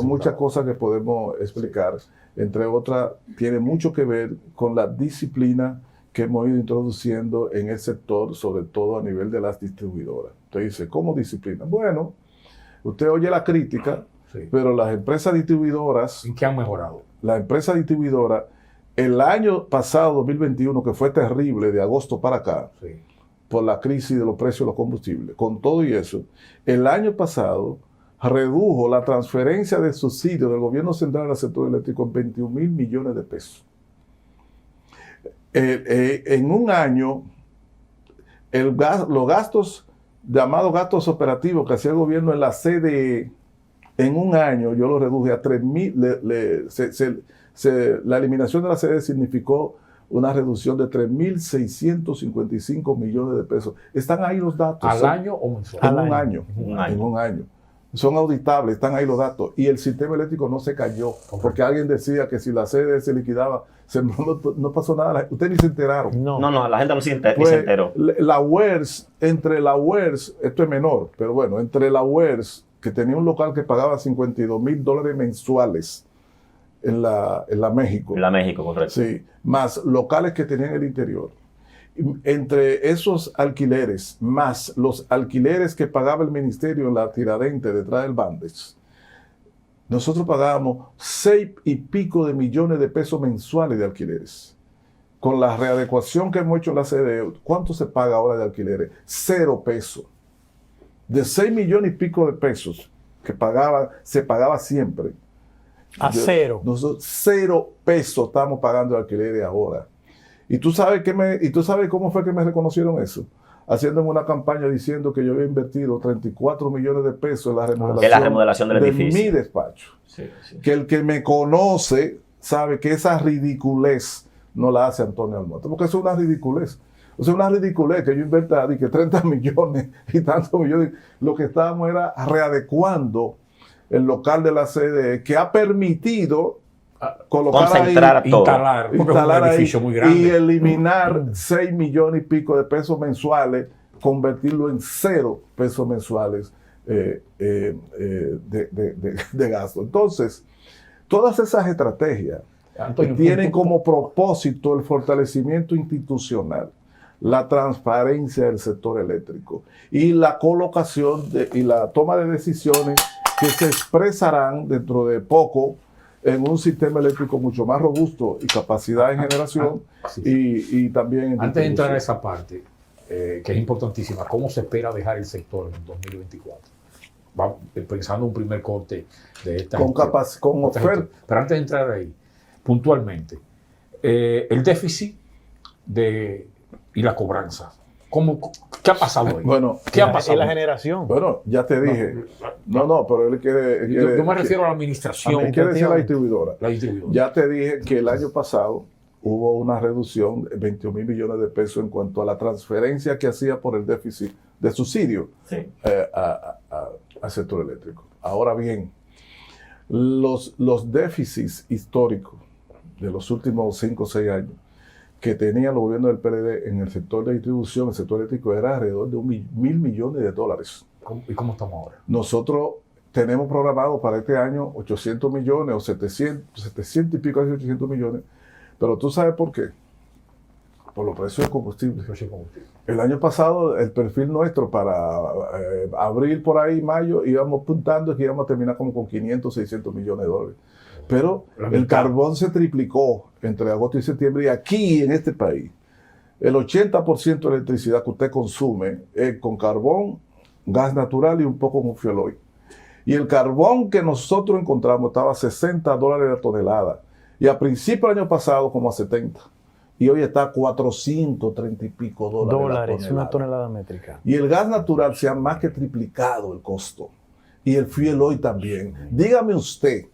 muchas cosas que podemos explicar. Entre otras, tiene mucho que ver con la disciplina que hemos ido introduciendo en el sector, sobre todo a nivel de las distribuidoras. Usted dice, ¿cómo disciplina? Bueno, usted oye la crítica, sí, pero las empresas distribuidoras... ¿En qué han mejorado? Las empresas distribuidoras, el año pasado, 2021, que fue terrible, de agosto para acá, sí, por la crisis de los precios de los combustibles, con todo y eso, el año pasado redujo la transferencia de subsidios del gobierno central al sector eléctrico en 21,000 millones de pesos. En un año, los gastos, llamados gastos operativos que hacía el gobierno en la CDE, en un año yo lo reduje a 3,000, la eliminación de la CDE significó una reducción de 3,655 millones de pesos. Están ahí los datos. ¿Al año o mensual? En un año. Son auditables, están ahí los datos. Y el sistema eléctrico no se cayó, porque alguien decía que si la CDE se liquidaba, no pasó nada. Ustedes ni se enteraron. No, la gente no se enteró. La UERS, entre la UERS, esto es menor, pero bueno, entre la UERS, que tenía un local que pagaba $52,000 mensuales en la México. En la México, correcto. Sí, más locales que tenían en el interior. Entre esos alquileres, más los alquileres que pagaba el ministerio en la Tiradentes detrás del Bandes, nosotros pagábamos 6 y pico de millones de pesos mensuales de alquileres. con la readecuación que hemos hecho en la CDE, ¿cuánto se paga ahora de alquileres? 0 pesos. De 6 millones y pico de pesos que se pagaba siempre. A cero. Nosotros 0 pesos estamos pagando de alquileres ahora. ¿Y tú sabes cómo fue que me reconocieron eso? Haciéndome una campaña diciendo que yo había invertido 34 millones de pesos en la remodelación, del edificio. Mi despacho. Sí, sí. Que el que me conoce sabe que esa ridiculez no la hace Antonio Almonte, porque eso es una ridiculez. O sea, una ridiculez que yo inverta que 30 millones y tantos millones. Lo que estábamos era readecuando el local de la CDE, que ha permitido colocar concentrar ahí, todo. Instalar es un edificio muy grande. Y eliminar 6 millones y pico de pesos mensuales, convertirlo en 0 pesos mensuales de gasto. Entonces, todas esas estrategias tienen como propósito el fortalecimiento institucional, la transparencia del sector eléctrico y la colocación y la toma de decisiones que se expresarán dentro de poco en un sistema eléctrico mucho más robusto y capacidad en generación y también en antes de entrar a esa parte, que es importantísima, ¿cómo se espera dejar el sector en 2024? Va pensando un primer corte de esta con oferta. Pero antes de entrar ahí, puntualmente, el déficit y la cobranza. ¿Qué ha pasado ahí? Bueno, ¿qué ha pasado? En la generación. Bueno, ya te dije. No, pero él quiere... yo me refiero a la administración. Él quiere decir la distribuidora. La distribuidora. Ya te dije que el año pasado hubo una reducción de 21 mil millones de pesos en cuanto a la transferencia que hacía por el déficit de subsidio al sector eléctrico. Ahora bien, los déficits históricos de los últimos 5 o 6 años que tenía el gobierno del PLD en el sector de distribución, el sector eléctrico, era alrededor de $1.000 millones. ¿Y cómo estamos ahora? Nosotros tenemos programado para este año 800 millones o 700 y pico, 800 millones. Pero ¿tú sabes por qué? Por los precios de combustible. El año pasado, el perfil nuestro para abril, por ahí, mayo, íbamos apuntando que íbamos a terminar como con 500, 600 millones de dólares. Pero el carbón se triplicó entre agosto y septiembre, y aquí en este país, el 80% de la electricidad que usted consume es con carbón, gas natural y un poco con fuel oil. Y el carbón que nosotros encontramos estaba a $60 la tonelada, y a principios del año pasado como a 70. Y hoy está a 430 y pico dólares una tonelada métrica. Y el gas natural se ha más que triplicado el costo. Y el fuel oil también. Dígame usted,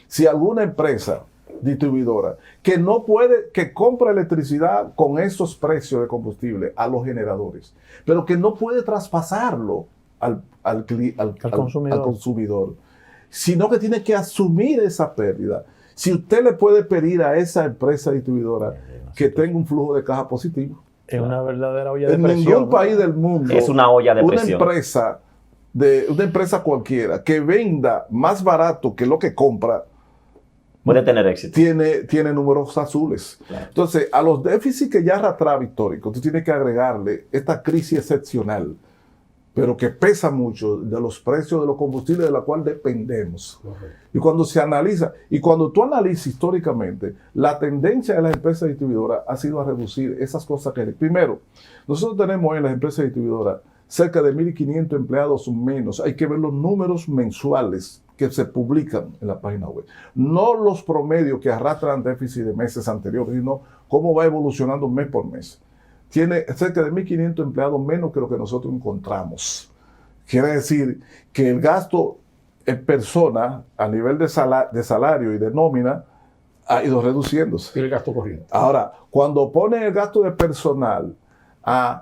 si alguna empresa distribuidora que no puede, que compra electricidad con esos precios de combustible a los generadores, pero que no puede traspasarlo al consumidor, sino que tiene que asumir esa pérdida. Si usted le puede pedir a esa empresa distribuidora que tenga un flujo de caja positivo. Es una verdadera olla de presión. En ningún país del mundo. Es una olla de presión. Una empresa cualquiera que venda más barato que lo que compra, puede tener éxito. Tiene números azules. Claro. Entonces, a los déficits que ya arrastraba histórico, tú tienes que agregarle esta crisis excepcional, pero que pesa mucho, de los precios de los combustibles de la cual dependemos. Correcto. Y cuando se analiza, y cuando tú analizas históricamente, la tendencia de las empresas distribuidoras ha sido a reducir esas cosas que... Primero, nosotros tenemos hoy en las empresas distribuidoras cerca de 1.500 empleados o menos. Hay que ver los números mensuales que se publican en la página web. No los promedios que arrastran déficit de meses anteriores, sino cómo va evolucionando mes por mes. Tiene cerca de 1.500 empleados menos que lo que nosotros encontramos. Quiere decir que el gasto en persona, a nivel de salario y de nómina, ha ido reduciéndose. Y el gasto corriente. Ahora, cuando ponen el gasto de personal,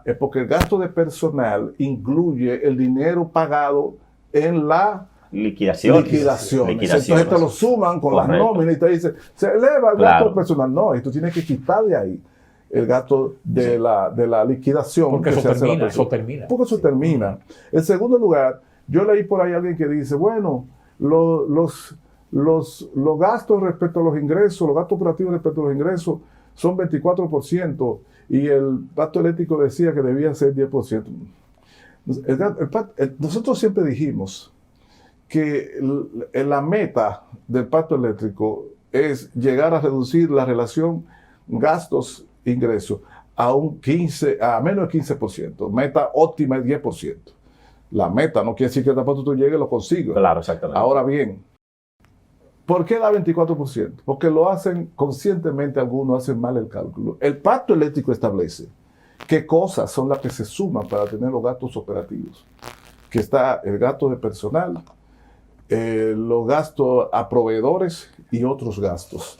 es porque el gasto de personal incluye el dinero pagado en la liquidación. Entonces te lo suman con las nóminas y te dicen, se eleva el gasto de personal. No, y tú tienes que quitar de ahí el gasto de la liquidación. Porque eso termina. Porque eso termina. En segundo lugar, yo leí por ahí a alguien que dice, bueno, los gastos respecto a los ingresos, los gastos operativos respecto a los ingresos son 24%, y el pacto eléctrico decía que debía ser 10%. Nosotros siempre dijimos que la meta del pacto eléctrico es llegar a reducir la relación gastos ingresos a menos de 15%. Meta óptima es 10%. La meta no quiere decir que tampoco tú llegues y lo consigues. Claro, exactamente. Ahora bien, ¿por qué da 24%? Porque lo hacen conscientemente, algunos hacen mal el cálculo. El pacto eléctrico establece qué cosas son las que se suman para tener los gastos operativos. Que está el gasto de personal, los gastos a proveedores y otros gastos.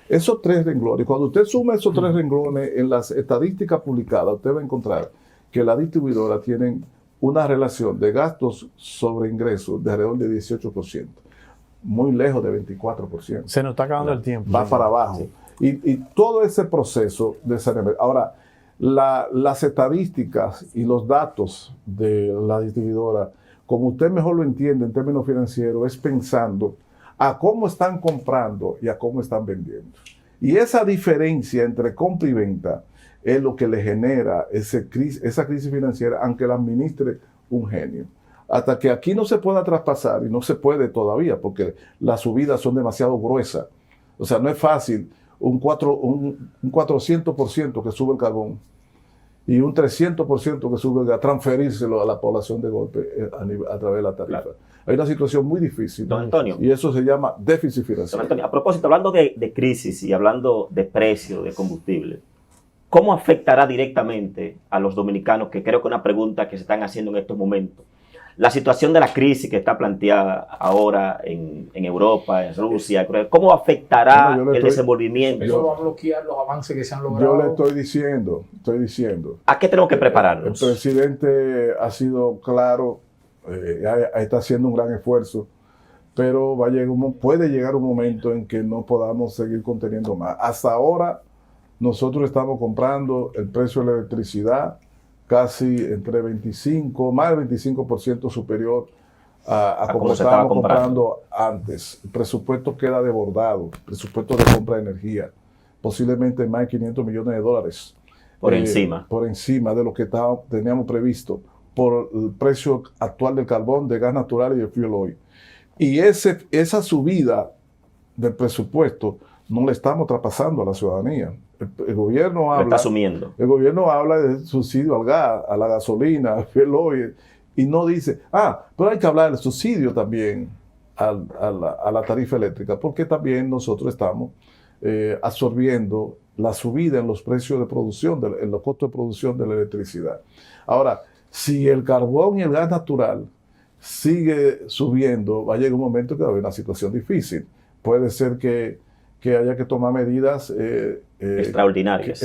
Esos 3 renglones, cuando usted suma esos 3 renglones en las estadísticas publicadas, usted va a encontrar que las distribuidoras tienen una relación de gastos sobre ingresos de alrededor de 18%, muy lejos de 24%. Se nos está acabando el tiempo. Va para abajo. Sí. Y todo ese proceso de saneamiento. Ahora, las estadísticas y los datos de la distribuidora, como usted mejor lo entiende en términos financieros, es pensando a cómo están comprando y a cómo están vendiendo. Y esa diferencia entre compra y venta es lo que le genera esa crisis financiera, aunque la administre un genio. Hasta que aquí no se pueda traspasar, y no se puede todavía, porque las subidas son demasiado gruesas. O sea, no es fácil un 400% que sube el carbón y un 300% que sube el gas, transferírselo a la población de golpe a través de la tarifa. Claro. Hay una situación muy difícil. Don Antonio. Y eso se llama déficit financiero. Don Antonio, a propósito, hablando de crisis y hablando de precio de combustible, ¿cómo afectará directamente a los dominicanos? Que creo que es una pregunta que se están haciendo en estos momentos. La situación de la crisis que está planteada ahora en Europa, en Rusia, ¿cómo afectará el desenvolvimiento? Eso va a bloquear los avances que se han logrado. Yo le estoy diciendo. ¿A qué tenemos que prepararnos? El presidente ha sido claro, está haciendo un gran esfuerzo, pero puede llegar un momento en que no podamos seguir conteniendo más. Hasta ahora, nosotros estamos comprando el precio de la electricidad casi entre más del 25% superior a como estábamos comprando antes. El presupuesto queda desbordado, el presupuesto de compra de energía, posiblemente más de $500 millones. Por encima. Por encima de lo que teníamos previsto, por el precio actual del carbón, de gas natural y de fuel oil. Y esa subida del presupuesto no le estamos traspasando a la ciudadanía. El gobierno habla, está asumiendo. El gobierno habla de subsidio al gas, a la gasolina, al fuel oil, y no dice, pero hay que hablar del subsidio también a la tarifa eléctrica, porque también nosotros estamos absorbiendo la subida en los precios de producción, en los costos de producción de la electricidad. Ahora, si el carbón y el gas natural sigue subiendo, va a llegar un momento que va a haber una situación difícil. Puede ser que haya que tomar medidas extraordinarias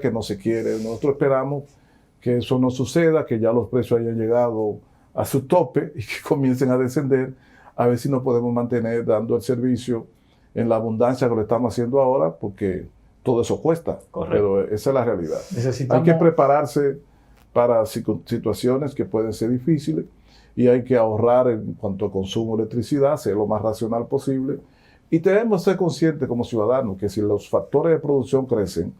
que no se quieren. Nosotros esperamos que eso no suceda, que ya los precios hayan llegado a su tope y que comiencen a descender, a ver si nos podemos mantener dando el servicio en la abundancia que lo estamos haciendo ahora, porque todo eso cuesta. Correcto. Pero esa es la realidad. Hay que prepararse para situaciones que pueden ser difíciles y hay que ahorrar en cuanto al consumo de electricidad, ser lo más racional posible. Y tenemos que ser conscientes como ciudadanos que si los factores de producción crecen,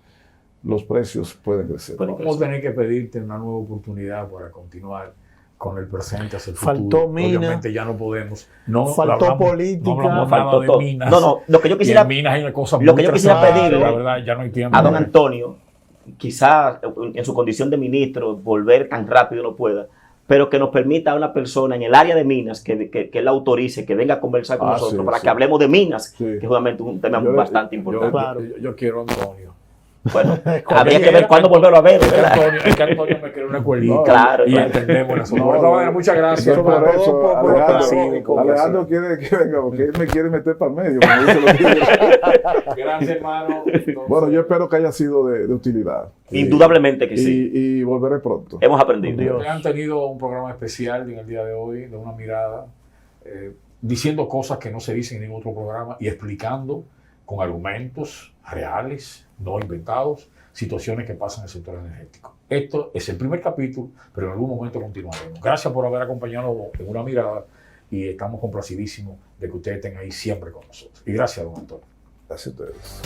los precios pueden crecer. Vamos a tener que pedirte una nueva oportunidad para continuar con el presente hacia el futuro. Faltó minas. Obviamente ya no podemos. Faltó política. No faltó de minas. No, lo que yo quisiera, minas hay una cosa lo que yo quisiera pedirle, la verdad, ya no hay tiempo. A don Antonio, quizás en su condición de ministro, volver tan rápido no pueda, pero que nos permita a una persona en el área de minas que él autorice, que venga a conversar con nosotros para que hablemos de minas, que es obviamente un tema bastante importante. Yo quiero a Antonio. Bueno, habría que ver cuándo volverlo a ver. Es que Antonio me quiere una cuelita. Claro, y entendemos eso. Muchas gracias. Alejandro quiere que venga, porque él me quiere meter para el medio. Gracias, hermano. Bueno, yo espero que haya sido de utilidad. Indudablemente que sí. Y volveré pronto. Hemos aprendido. Han tenido un programa especial en el día de hoy, de una mirada, diciendo cosas que no se dicen en ningún otro programa y explicando con argumentos reales, no inventados, situaciones que pasan en el sector energético. Esto es el primer capítulo, pero en algún momento continuaremos. Gracias por haber acompañado en una mirada y estamos complacidísimos de que ustedes estén ahí siempre con nosotros. Y gracias, don Antonio. Gracias a ustedes.